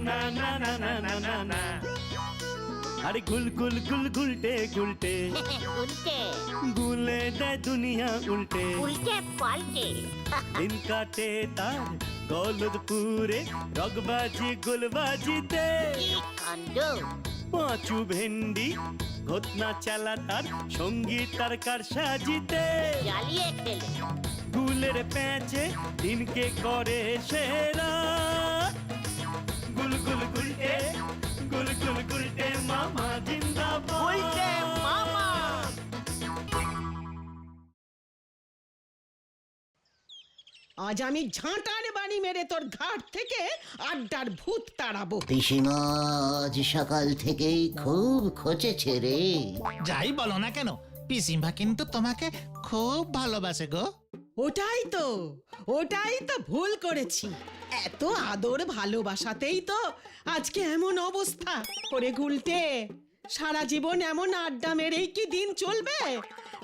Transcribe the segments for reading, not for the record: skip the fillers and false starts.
না না না না না না না। আরে গুল গুল গুল গুলটে গুলটে উল্টে গুলে দেয় দুনিয়া উল্টে। উল্টে পাল্টে দিন কাটে তার গলদপুরে রগবাজি গুলবাজিতে। কি কাণ্ড! পাঁচু ভেন্ডি ঘটনা চালা তার সঙ্গীত তার কার সাজিতে। জ্বালিয়ে খেলে গুলের প্যাঁচে দিনকে করে সেরা। গুল গুল গুলটে গুল গুল গুলটে মামা জিন্দাবাদ। উল্টে মামা। আজ আমি ঝাঁটার বাড়ি মেরে তোর ঘাট থেকে আড্ডার ভূত তাড়াবো। পিসিমা আজ সকাল থেকেই খুব খোঁচেছে রে। যাই বলো না কেন, পিসিমা কিন্তু তোমাকে খুব ভালোবাসে গো। ওটাই তো ভুল করেছি। এত আদর ভালোবাসাতেই তো আজকে এমন অবস্থা করে। গুলটে, সারা জীবন এমন আড্ডা মেরেই কি দিন চলবে,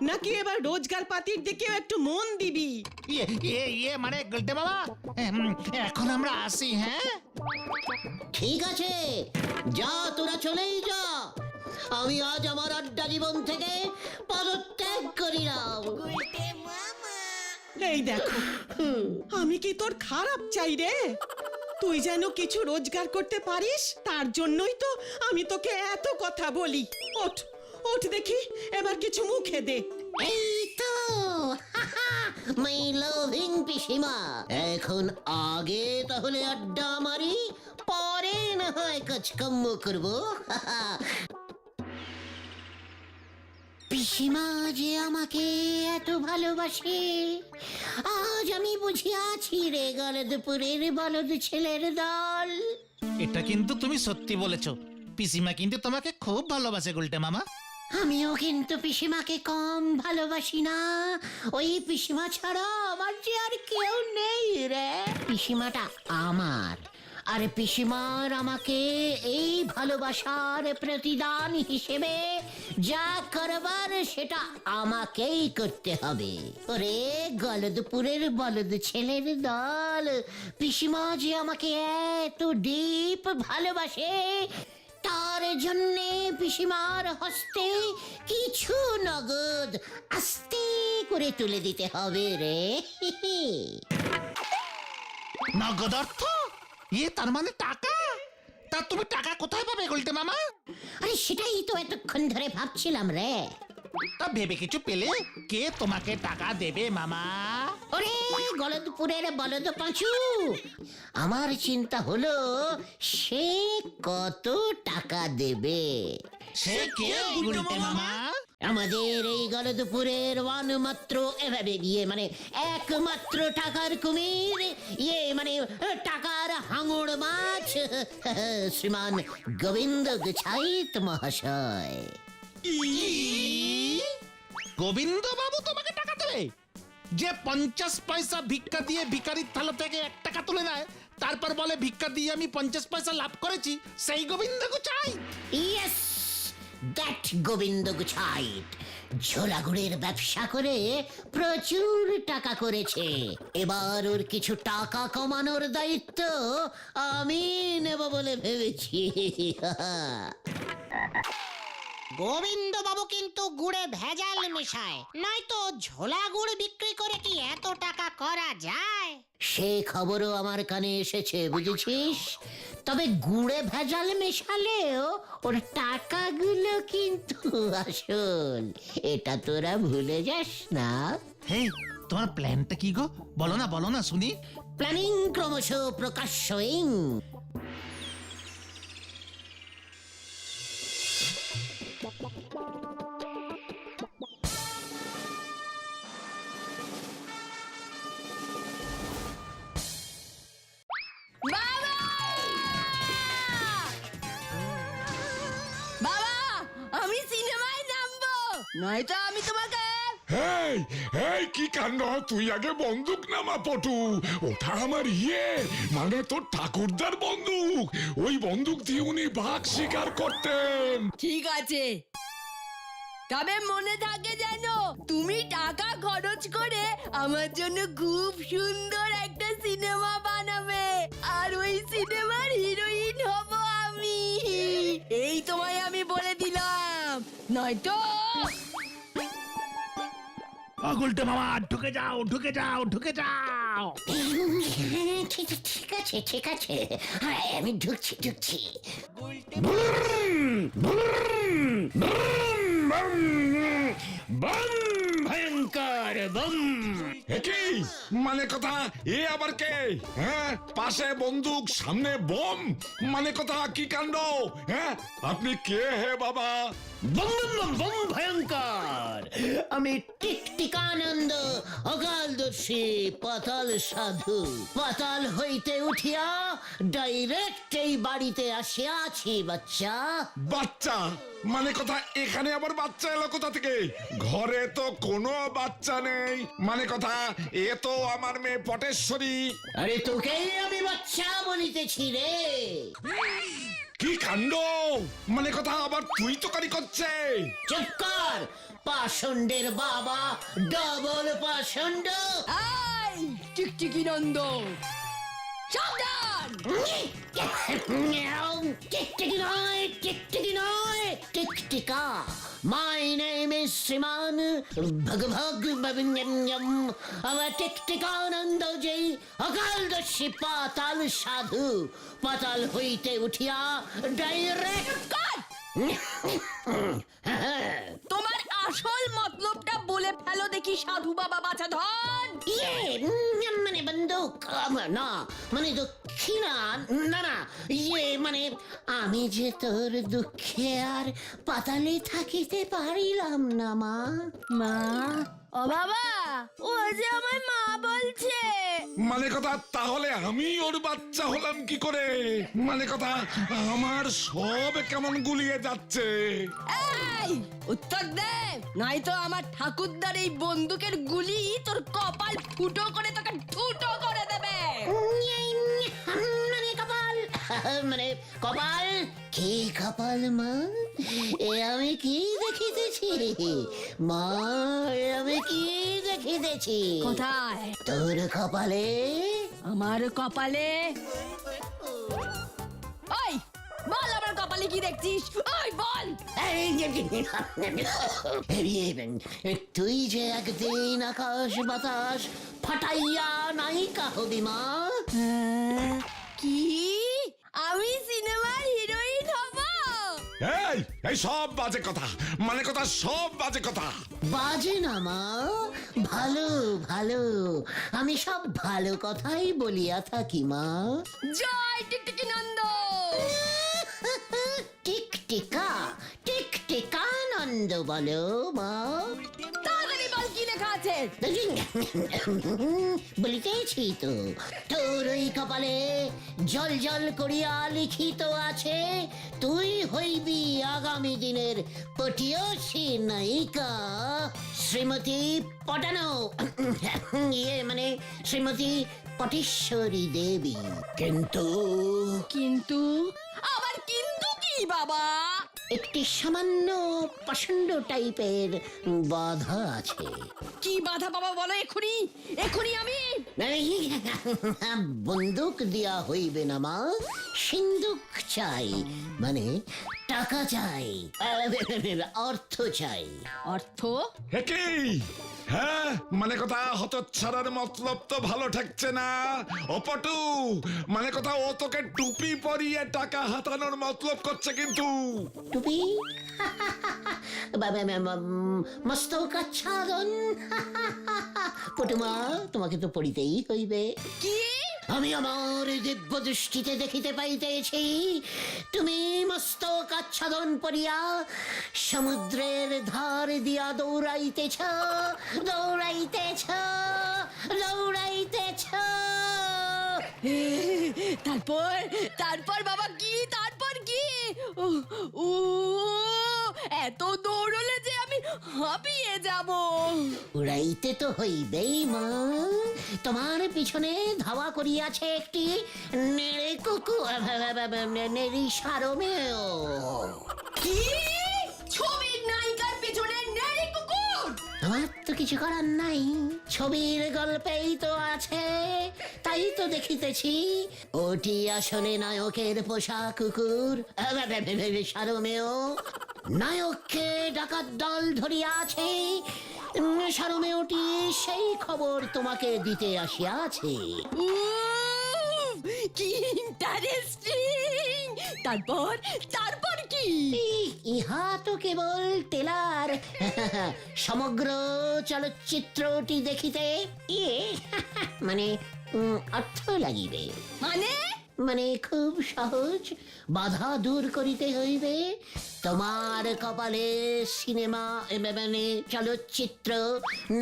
নাকি এবার রোজগার পাতির দিকেও একটু মন দিবি? মানে গুলটে বাবা, এখন আমরা আসি। হ্যাঁ ঠিক আছে, যা তোরা চলেই যা। আমি আজ আমার আড্ডা জীবন থেকে পদত্যাগ করিলাম। এই দেখো, আমি কি তোর খারাপ চাই রে? তুই যেন কিছু রোজগার করতে পারিস, তার জন্যই তো আমি তোকে এত কথা বলি। ওঠ ওঠ দেখি, এবার কিছু মুখে দে। এই তো মাই লাভিং পিসিমা, এখন আগে তাহলে আড্ডা মারি, পরে না হয় কাজকর্ম করবো। পিসিমা যে আমাকে এত ভালোবাসে, আজ আমি বুঝিয়াছি রে গলদপুরের বলদ ছেলের দল। এটা কিন্তু তুমি সত্যি বলেছো, পিসিমা কিন্তু তোমাকে খুব ভালোবাসে গুলটে মামা। আমিও কিন্তু পিসিমাকে কম ভালোবাসি না। ওই পিসিমা ছাড়া আমার যে আর কেউ নেই রে। পিসিমাটা আমার, আর পিসিমার আমাকে এই ভালোবাসার প্রতিদান হিসেবে যা করবার সেটা আমাকেই করতে হবে। ওরে গলদপুরের বলদ ছেলের দল, পিসিমা যে আমাকে এত ডিপ ভালোবাসে, তার জন্যে পিসিমার হস্তে কিছু নগদ আস্তে করে তুলে দিতে হবে রে। নগদ অর্থ? তার মানে টাকা? তা তুমি টাকা কোথায় পাবে গুলটে মামা? আরে সেটাই তো এতক্ষণ ধরে ভাবছিলাম রে। তা ভেবে কিছু পেলে? কে তোমাকে টাকা দেবে মামা? ওরে গলদপুরের বলদ পাঁচু, আমার চিন্তা হলো সে কত টাকা দেবে। সে কে গুলটে মামা? আমাদের এই গলদপুরের মানে একমাত্র টাকার কুমির, মানে টাকার হাঙড় মাছ, শ্রীমান গোবিন্দ গুছাইত মহাশয়। গোবিন্দ বাবু তোমাকে টাকা দেবে? যে 50 পয়সা ভিক্ষা দিয়ে ভিখারির থালা থেকে 1 টাকা তুলে নেয়, তারপর বলে ভিক্ষা দিয়ে আমি 50 পয়সা লাভ করেছি, সেই গোবিন্দ গুছাই? ইয়েস, দ্যাট গোবিন্দ গুছাইত ঝোলাগুড়ের ব্যবসা করে প্রচুর টাকা করেছে। এবার ওর কিছু টাকা কমানোর দায়িত্ব আমি নেব বলে ভেবেছি। গোবিন্দ বাবু কিন্তু গুড়ে ভেজাল মেশায়, নয়তো ঝোলা গুড় বিক্রি করে কি এত টাকা করা যায়? সে খবরও আমার কানে এসেছে, বুঝেছিস? তবে গুড়ে ভেজাল মেশালেও ওর টাকাগুলো কিন্তু আসল, এটা তোরা ভুলে যাস না। হে, তোমার প্ল্যানটা কি গো? বলো না শুনি। প্ল্যানিং ক্রমশ প্রকাশ্যইং। বাবা, আমি সিনেমায় নামবো, নয়তো আমি তোমাকে। এই এই কি কাণ্ড! তুই আগে বন্দুক নামা পটু। ওটা আমার মানে তোর ঠাকুরদার বন্দুক। ওই বন্দুক দিয়ে উনি বাঘ শিকার করতেন। ঠিক আছে, তবে মনে থাকে যেন তুমি টাকা খরচ করে আমার জন্য খুব সুন্দর একটা সিনেমা বানাবে, আর ওই সিনেমার হিরোইন নয়তো গুলটে মামা ঢুকে যাও ঢুকে যাও ঢুকে যাও। ঠিক আছে ঠিক আছে, হ্যাঁ, আমি ঢুকছি ঢুকছি। ভয়ঙ্কর বম। কি মানে কথা, এ আবার কে? হ্যাঁ, পাশে বন্দুক সামনে বোম, মানে কথা কি কাণ্ড? হ্যাঁ, আপনি কে হে বাবা? বম বম বম ভয়ঙ্কর, আমি টিকটিকানন্দ অকালদর্শী পাতাল সাধু। পাতাল হইতে উঠিয়া ডাইরেক্ট এই বাড়িতে আসিয়াছি বাচ্চা। বাচ্চা মানে কথা, এখানে আবার বাচ্চা এলো কোথা থেকে? ঘরে তো কোনো বাচ্চা নেই, মানে কথা এ তো আমার মেয়ে পটেশ্বরী। আরে তোকেই আমি বাচ্চা বলিতেছি রে। কি কাণ্ড, মানে কথা আবার তুই তো কারি করছে? চুপ কর, পাষণ্ডের বাবা, ডবল পাষণ্ড। আই টিকটিকি নন্দ, সাবধান! টিকটিকি নয়, টিকটিকি নয়, টিকটিকা। মাই নেম ইজ শ্রীমান ভগভগ আমার টিকটিকানন্দ যে অকালদর্শী পাতাল সাধু। পাতাল হইতে উঠিয়া ডাইরেক্ট তোমার আসল মতলবটা বলে ফেলো দেখি সাধু বাবা বাছা ধন। মানে বন্দুক না, মানে দক্ষিণা না না, মানে আমি যে তোর দুঃখে আর পাতালে থাকিতে পারিলাম না মা। মা, ও বাবা, ও যে আমার মা বলছে। মানে কথা তাহলে আমি ওর বাচ্চা হলাম কি করে? মানে কথা আমার সব কেমন গুলিয়ে যাচ্ছে। এই উত্তর দে, নাই তো আমার ঠাকুরদার এই বন্দুকের গুলি তোর কপাল ফুটো করে তোকে ঠুটো করে দেবে। মানে কপাল, মানে কপাল কি কপাল মা? এ আমি কি দেখিতেছি মা? এ আমি কি দেখিতেছি? কোথায়? তোর কপালে। আমার কপালে? ওই বল, আমার কপালে কি দেখছিস? ওই বল। তুই যে একদিন আকাশ বাতাস ফাটাইয়া নায়িকা হবি মা। কি আমি সিনেমার হিরোইন হব? এই এই সব বাজে কথা, মানে কথা সব বাজে কথা। বাজে না মা, ভালো ভালো, আমি সব ভালো কথাই বলিয়া থাকি মা। জয় টিকটিকি নন্দ। টিকটিকা, টিকটিকানন্দ বলো মা। তাড়াতাড়ি বল কি লেখা আছে। বলিতেছি তো, তোর ওই কপালে জল জল করিয়া লিখিত আছে, তুই হইবি আগামী দিনের পটিয়সী নায়িকা শ্রীমতী পটানো, মানে শ্রীমতী পটেশ্বরী দেবী। কিন্তু কিন্তু আবার কিন্তু কি বাবা? একটি সামান্য পাষণ্ড টাইপের বাধা আছে। কি বাধা বাবা বলো এক্ষুনি, এক্ষুনি আমি। বন্দুক দিয়া হইবে না মা, সিন্দুক চাই, মানে টাকা চাই, অর্থ চাই। অর্থ? হে কি? হ্যাঁ, মানে কথা হতচ্ছাড়ার মতলব তো ভালো ঠেকছে না। ও পটু, মানে কথা ও তোকে টুপি পরিয়ে টাকা হাতানোর মতলব করছে কিন্তু। টুপি মস্তক আচ্ছাদন। পটুমা, তোমাকে তো পড়িতেই হইবে। কি? আমি আমার দিব্য দৃষ্টিতে দেখিতে পাইতেছি, তুমি মস্তক আচ্ছাদন পরিয়া সমুদ্রের ধার দিয়া দৌড়াইতেছ, দৌড়াইতেছ, দৌড়াইতেছ। তারপর তারপর বাবা কি? তারপর কি? ও এত দৌড়লে যে আমি হাঁপিয়ে যাব। উড়াইতে তো হইবেই মা, তোমার পিছনে ধাওয়া করিয়াছে একটি নেড়ে কুকু, নেড়ি সারমেয়। কি? ছবির নায়িকার পিছনে নেড়ি কুকুর? আমার তো কিছু করার নাই, ছবির গল্পেই তো আছে, তাই তো দেখিতেছি। ওটি আসলে নায়কের পোষা কুকুর সারমেয়। নায়ককে ডাকাত দল ধরিয়াছে, সারমেয়টি সেই খবর তোমাকে দিতে আসিয়াছে। উফ, কি ইন্টারেস্টিং! তারপর তারপর কি? ইহা তো কেবল তেলার। সমগ্র চলচ্চিত্রটি দেখিতে মানে অর্থ লাগিবে। মানে খুব সহজ, বাধা দূর করিতে হইবে। তোমার কপালে সিনেমা মানে চলচ্চিত্র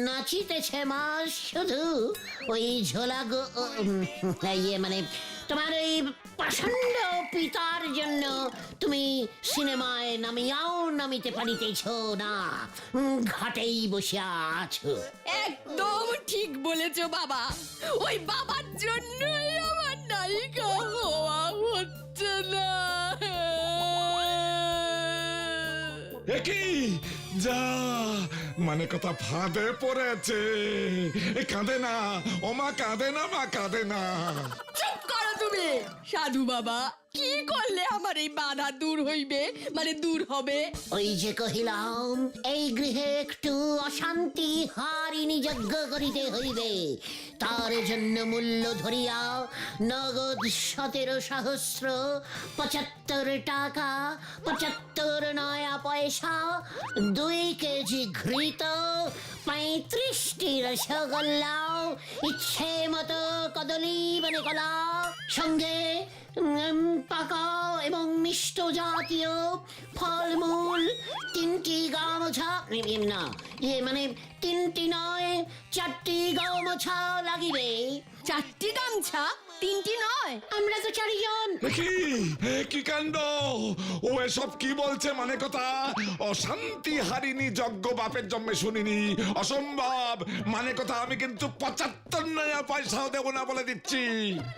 নাচিতেছে মা, শুধু ওই ঝোলা মানে তোমার ওই প্রচন্ড পিতার জন্য তুমি সিনেমায় নামিতে পারিতেছ না, ঘাটেই বসে আছো। একদম ঠিক বলেছো বাবা, ওই বাবার জন্যই আমার নায়িকা হওয়া হচ্ছে না। একই যা, মানে কথা ফাঁদে পড়েছে। কাঁদে না ও মা, কাঁদে না মা, কাঁদে না। চুপ করো তুমি। সাধু বাবা, কি করলে আমার এই বাধা দূর হইবে, মানে দূর হবে? ওই যে কহিলাম, এই গৃহে একটু অশান্তি হারিনি যজ্ঞ করিতে হইবে। তার জন্য মূল্য ধরিয়া নগদ 17,775 টাকা 75 নয়া পয়সা, 2 কেজি ঘৃত, 35টি রসগোল্লা, ইচ্ছে মতো কদলী মানে কলা, সঙ্গে পাকা এবং মিষ্ট জাতীয় ফলমূল, 3টি গামছা, না মানে 3টি নয় 4টি গামছা লাগিবে। 4টি গামছা, 3টি নয়? আমরা তো 4 জন। কি কাণ্ড! ও এসব কি বলছে? মানে কথা অশান্তি হারিনি যজ্ঞ বাপের জন্মে শুনিনি, অসম্ভব। মানে কথা আমি কিন্তু 75 নয়া পয়সাও দেবো না বলে দিচ্ছি।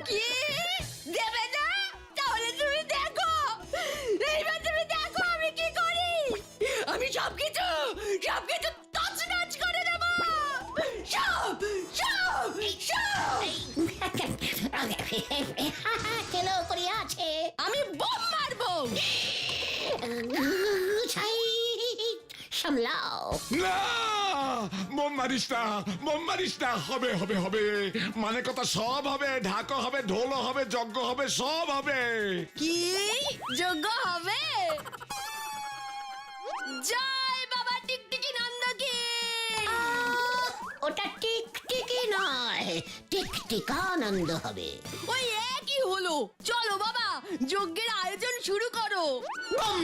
কি দেবে না? তাহলে তুমি দেখো, এইবার তুমি দেখো আমি কি করি। আমি সবকিছু তছনছ করে দেব। সব সব সব কেলো করিয়াছে। আমি বোম মারবো। সামলাও না, বোম মারিস না, বোম মারিস না। হবে হবে হবে, মানে কথা সব হবে, ঢাকা হবে, ঢোল হবে, যজ্ঞ হবে, সব হবে। কি যোগ্য হবে? জয় বাবা টিকটিকি নন্দ কি। ওটা টিকটিকি নয়, টিকটিকানন্দ হবে। ওই একই হলো। চলো বাবা, যজ্ঞের আয়োজন শুরু করো। বম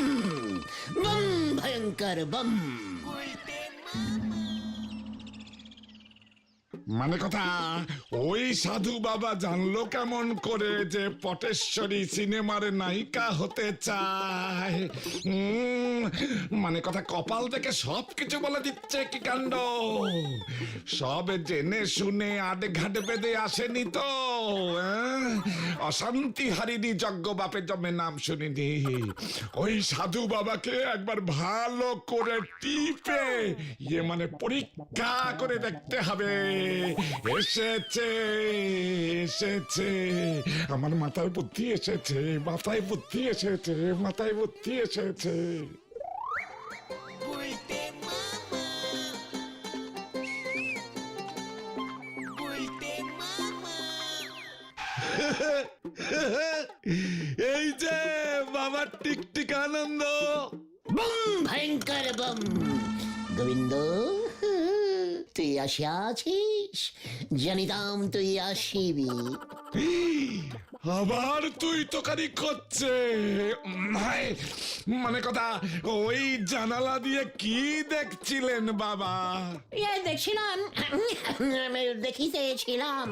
বম ভয়ঙ্কর বম। মানে কথা ওই সাধু বাবা জানলো কেমন করে যে পটেশ্বরী সিনেমার নায়িকা হতে চায়? মানে কথা কপাল দেখে সবকিছু বলে দিচ্ছে। কি কাণ্ড! সব জেনে শুনে আডে ঘাটে বেঁধে আসেনি তো। অশান্তি হারিনি যজ্ঞ বাপের জন্মে নাম শুনিনি। ওই সাধু বাবাকে একবার ভালো করে টিপে মানে পরীক্ষা করে দেখতে হবে। এসেছে এসেছে, আমার মাথায় বুদ্ধি এসেছে, মাথায় বুদ্ধি এসেছে, মাথায় বুদ্ধি এসেছে। এই যে বাবা টিকটিকানন্দ। বম ভয়ঙ্কর বম। গোবিন্দ, তুই আসিয়াছিস, জানিতাম তুই আসিবি। আবার তুই তোকারি করছে। মানে কথা ওই জানালা দিয়ে কি দেখছিলেন বাবা? দেখিতেছিলাম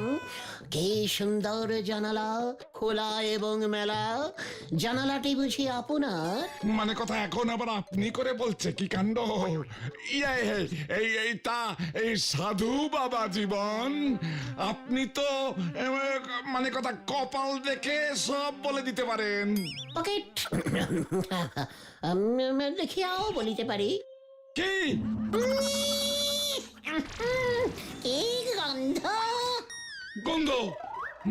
কি সুন্দর জানালা, খোলা এবং মেলা। জানালাটি বুঝি আপনার? মানে কথা এখন আবার আপনি করে বলছে? কি কাণ্ড! এই সাধু বাবা জীবন, আপনি তো মানে কথা কপাল দেখে সব বলে দিতে পারেন। পকেট দেখিয়াও বলিতে পারি। কি কি গন্ধ! গন্ধ?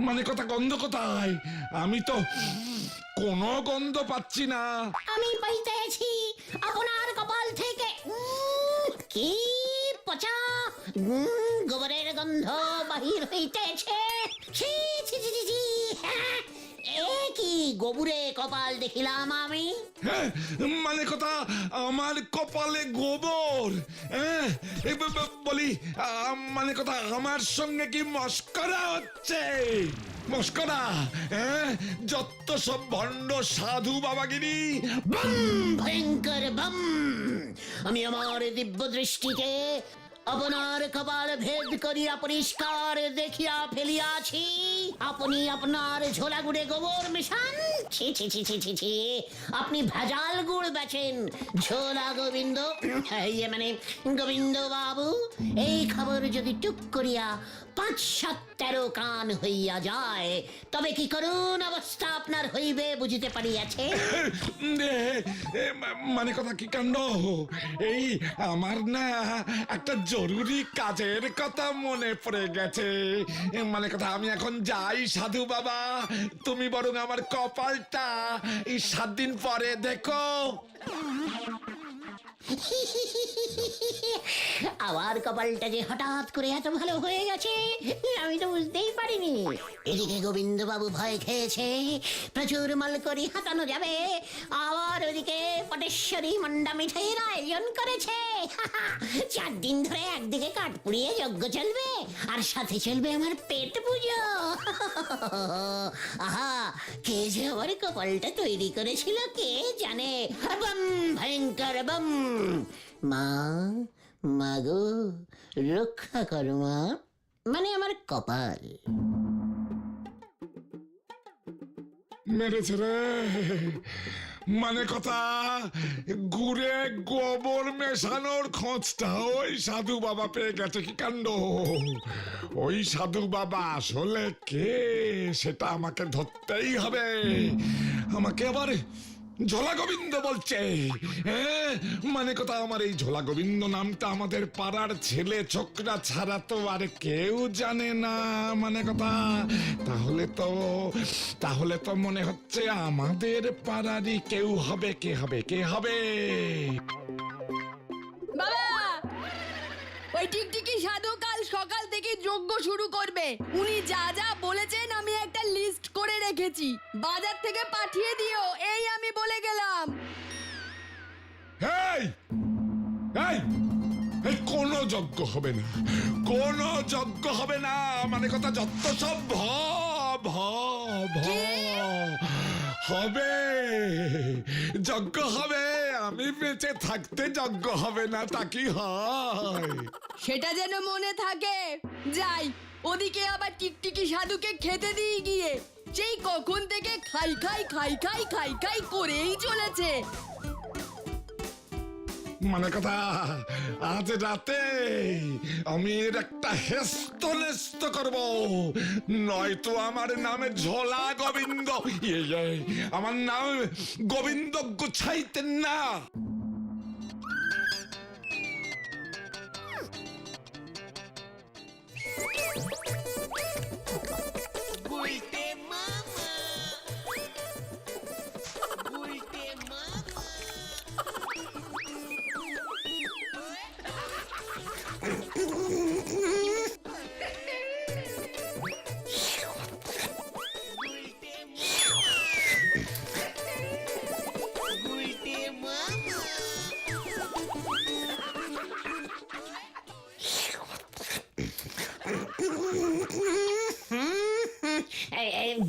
মানে কথা গন্ধ কোথায়? আমি তো কোনো গন্ধ পাচ্ছি না। আমি পাইতেছি আপনার কপাল থেকে কি পচা গোবরের গন্ধ বাহির হইতেছে। ছি ছি ছি ছি ছি, হ্যাঁ, এ কি গোবরে কপাল দেখিলাম আমি। হ্যাঁ, মানে কথা আমার কপালে গোবর। হ্যাঁ, বলি মানে কথা আমার সঙ্গে কি মস্করা হচ্ছে? মস্করা? হ্যাঁ, যত সব ভণ্ড সাধু বাবাগিরি। ভয়ঙ্কর বম! আমি আমার দিব্য দৃষ্টিতে আপনার কপাল ভেদ করিয়া পরিষ্কার দেখিয়া ফেলিয়াছি। আপনি আপনার ঝোলা গুড়ে গোবর মেশান। ছি ছি ছি ছি ছি ছি, আপনি ভেজাল গুড় বেচেন। ঝোলা গোবিন্দ, ইয়ে মানে গোবিন্দ বাবু, এই খবর যদি টুক করিয়া ৫-৭-১৩ কান হইয়া যায়, তবে কি করুন অবস্থা আপনার হইবে বুঝিতে পারিয়াছে। মানে কথা কি কাণ্ড! এই আমার না একটা জরুরি কাজের কথা মনে পড়ে গেছে। মানে কথা আমি এখন যাই সাধু বাবা, তুমি বরং আমার কপালটা এই ৭ দিন পরে দেখো। আমার কপালটা যে হঠাৎ করে এত ভালো হয়ে গেছে আমি তো বুঝতেই পারিনি। এদিকে গোবিন্দ বাবু ভয় খেয়েছে প্রচুর মালকড়ি হাতানো যাবে, আবার ওদিকে পটেশ্বরী মন্ডা মিঠাইয়ের আয়োজন করেছে। ৪ দিন ধরে একদিকে কাঠ পুড়িয়ে যজ্ঞ চলবে, আর সাথে চলবে আমার পেট পুজো। আহা, কে যে আমার কপালটা তৈরি করেছিল কে জানে। বম, ভয়ঙ্কর বম! মা, মাগো, রক্ষা করো মা, মানে আমার কপাল। মেরেছে রে! মানে কথা গুড়ে গোবর মেশানোর খোঁজটা ওই সাধু বাবা পেয়ে গেছে। কি কাণ্ড! ওই সাধু বাবা আসলে কে সেটা আমাকে ধরতেই হবে। আমাকে আবার ঝোলা গোবিন্দ বলছে। হ্যাঁ, মানে কথা আমার এই ঝোলা গোবিন্দ নামটা আমাদের পাড়ার ছেলে ছোকরা ছাড়া তো আর কেউ জানে না। মানে কথা তাহলে তো মনে হচ্ছে আমাদের পাড়ারই কেউ হবে। কে হবে? বাবা, ওই টিকটিকি সাধু কাল সকাল থেকে যজ্ঞ শুরু করবে। উনি যা যা বলেছেন আমি একটা লিস্ট করে রেখেছি, বাজার থেকে পাঠিয়ে দিও, এই আমি বলে গেলাম। এই এই এই কোনো যজ্ঞ হবে না, কোনো যজ্ঞ হবে না। মানে কথা যত সব হবে, যজ্ঞ হবে। আমি বেঁচে থাকতে যজ্ঞ হবে না তা কি হয়? সেটা যেন মনে থাকে। যাই, ওদিকে আবার টিকটিকি সাধুকে খেতে দিয়ে গিয়ে সেই কখন থেকে খাই করেই চলেছে। মানে কথা আজ রাতে আমি এর একটা হেস্তনেস্ত করব, নয়তো আমার নামে ঝোলা গোবিন্দ, আমার নাম গোবিন্দ গুছাইতেন না।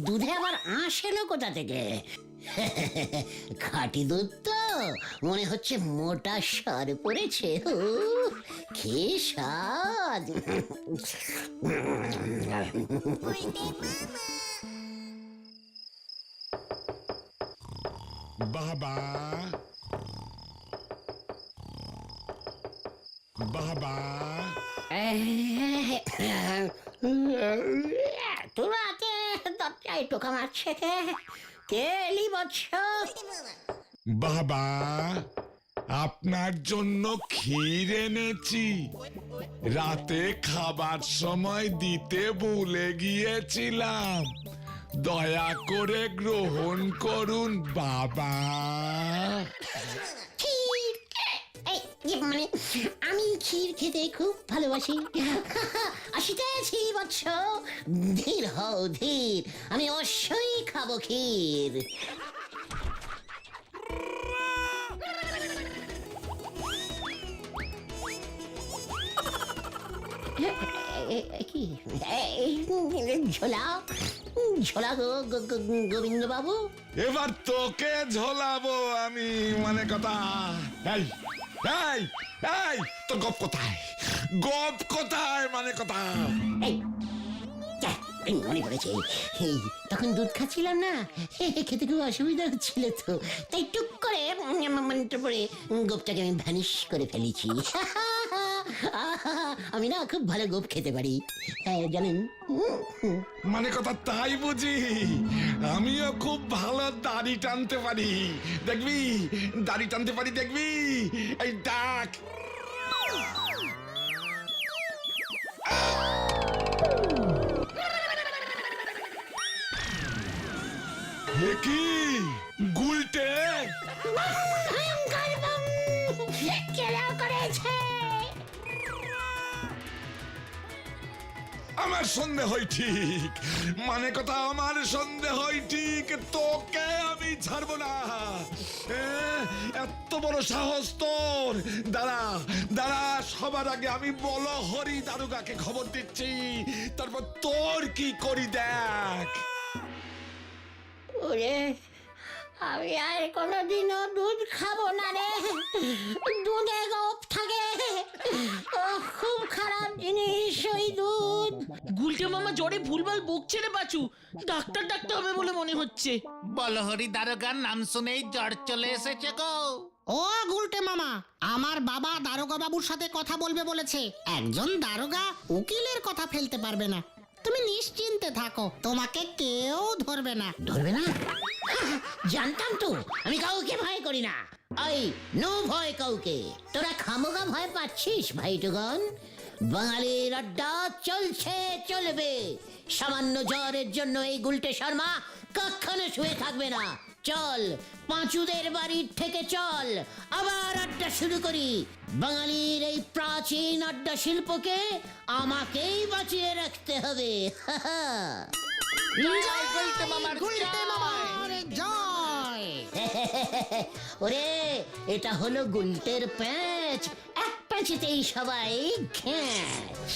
দুধে আবার আঁশ এলো কোথা থেকে? খাঁটি দুধ তো, মনে হচ্ছে মোটা সার পড়েছে। কি স্বাদ! বাবা, বাবা, তোরাতে দরজায় টোকা মারছে কে? কে এলি বৎস? বাবা, আপনার জন্য ক্ষীর এনেছি, রাতে খাবার সময় দিতে ভুলে গিয়েছিলাম। দয়া করে গ্রহণ করুন বাবা। ক্ষীর মানে আমি ক্ষীর খেতে খুব ভালোবাসি। আসিতেছি বৎস, ধীর হও ধীর, আমি অবশ্যই খাবো ক্ষীর। কি ঝোলা ঝোলা গোবিন্দ বাবু? এবার তোকে ঝোলাবো আমি, মানে কথা। এই এই এই তোর গপ কোথায়? গপ কোথায় মানে কথা? মনে পড়েছে, এই তখন দুধ খাচ্ছিলাম না, খেতে খুব অসুবিধা হচ্ছিল, তো তাই টুক করে মনটা পড়ে গোপটাকে আমি ভ্যানিশ করে ফেলেছি। আমি না খুব ভালো গোপ খেতে পারি, জানেন। মানে কথা তাই বুঝি? আমিও খুব ভালো দাড়ি টানতে পারি, দেখবি দাড়ি টানতে পারি, দেখবি। এই ডাক। কি গুলটে? আমার সন্দেহ হয় ঠিক, মানে কথা আমার সন্দেহ হয় ঠিক, তোকে আমি ছাড়বো না। এত বড় সাহস তোর! দাঁড়া দাঁড়া, সবার আগে আমি বলহরি দারোগাকে খবর দিচ্ছি, তারপর তোর কি করি দেখ। ওরে, আমি আর কোনোদিনও দুধ খাবো না রে, দুধে গোপ থাকে, খুব খারাপ জিনিস ওই দুধ। গুলটে মামা জ্বরে ভুলভাল বকছে রে বাচু, ডাক্তার ডাকতে হবে বলে মনে হচ্ছে। বলহরি দারোগার নাম শুনেই জ্বর চলে এসেছে গো। ও গুলটে মামা, আমার বাবা দারোগা বাবুর সাথে কথা বলবে বলেছে। একজন দারোগা উকিলের কথা ফেলতে পারবে না। তুমি নিশ্চিন্তে থাকো, তোমাকে কেউ ধরবে না। ধরবে না? জানতাম তো, আমি কাউকে ভয় করি না। এই নো ভয় কাউকে। তোরা খামোগা ভয় পাচ্ছিস ভাইটুগন? বাঙালির আড্ডা চলছে, চলবে। সামান্য জ্বরের জন্য এই গুলটে শর্মা কখনো শুয়ে থাকবে না। চল, পাঁচুদের বাড়ির থেকে চল, আবার আড্ডা শুরু করি। বাঙালির এই প্রাচীন আড্ডা শিল্পকে আমাকেই বাঁচিয়ে রাখতে হবে। গুলটে মামার জয়। ওরে, এটা হলো গুলটের প্যাঁচ, এক প্যাঁচেতেই সবাই ঘ্যাঁচ।